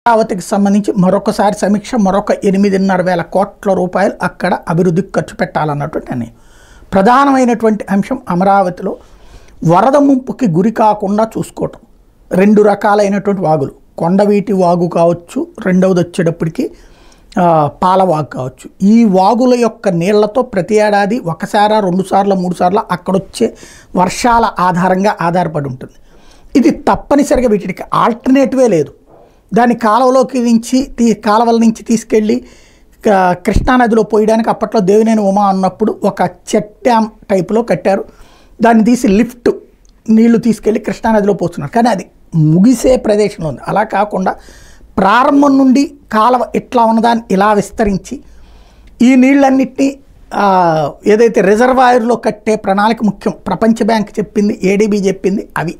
అమరావతికి సంబంధించి మరొకసారి సమీక్ష, మరొక 8,500,000 కోట్ల రూపాయలు అక్కడ అభివృద్ధికి ఖర్చు పెట్టాలన్నటువంటి నిర్ణయం. ప్రధానమైనటువంటి అంశం అమరావతిలో వరద ముంపుకి గురి కాకుండా చూసుకోవటం. 2 రకాలైనటువంటి వాగులు, కొండవీటి వాగు కావచ్చు, రెండవది వచ్చేటప్పటికి పాలవాగు కావచ్చు. ఈ వాగుల యొక్క నీళ్లతో ప్రతి ఏడాది 1 సారా 2 సార్లు 3 సార్లు అక్కడొచ్చే వర్షాల ఆధారంగా ఆధారపడి ఉంటుంది. ఇది తప్పనిసరిగా వీటికి ఆల్టర్నేటివే లేదు. దాన్ని కాలువల నుంచి తీసుకెళ్ళి కృష్ణానదిలో పోయడానికి అప్పట్లో దేవినేని ఉమా అన్నప్పుడు ఒక చెక్ డ్యామ్ టైపులో కట్టారు. దాన్ని తీసి లిఫ్ట్ నీళ్లు తీసుకెళ్ళి కృష్ణానదిలో పోస్తున్నారు. కానీ అది ముగిసే ప్రదేశంలో ఉంది. అలా కాకుండా ప్రారంభం నుండి కాలువ ఇట్లా ఉన్నదాన్ని ఇలా విస్తరించి ఈ నీళ్ళన్నిటినీ ఏదైతే రిజర్వాయర్లో కట్టే ప్రణాళిక ముఖ్యం, ప్రపంచ బ్యాంక్ చెప్పింది, ఏడీబీ చెప్పింది. అవి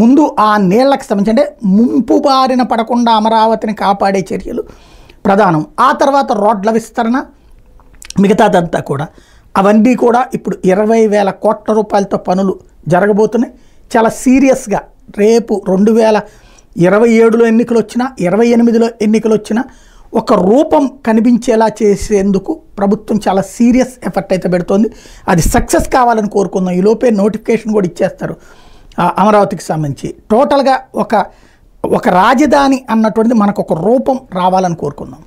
ముందు ఆ నీళ్లకు సంబంధించి అంటే ముంపు బారిన పడకుండా అమరావతిని కాపాడే చర్యలు ప్రధానం. ఆ తర్వాత రోడ్ల విస్తరణ, మిగతాదంతా కూడా. అవన్నీ కూడా ఇప్పుడు 20,000 కోట్ల రూపాయలతో పనులు జరగబోతున్నాయి. చాలా సీరియస్గా రేపు 2027లో ఎన్నికలు వచ్చినా, 28లో ఎన్నికలు వచ్చినా ఒక రూపం కనిపించేలా చేసేందుకు ప్రభుత్వం చాలా సీరియస్ ఎఫర్ట్ అయితే పెడుతోంది. అది సక్సెస్ కావాలని కోరుకుందాం. ఈలోపే నోటిఫికేషన్ కూడా ఇచ్చేస్తారు అమరావతికి సంబంధించి. టోటల్గా ఒక రాజధాని అన్నటువంటిది మనకు ఒక రూపం రావాలని కోరుకుందాం.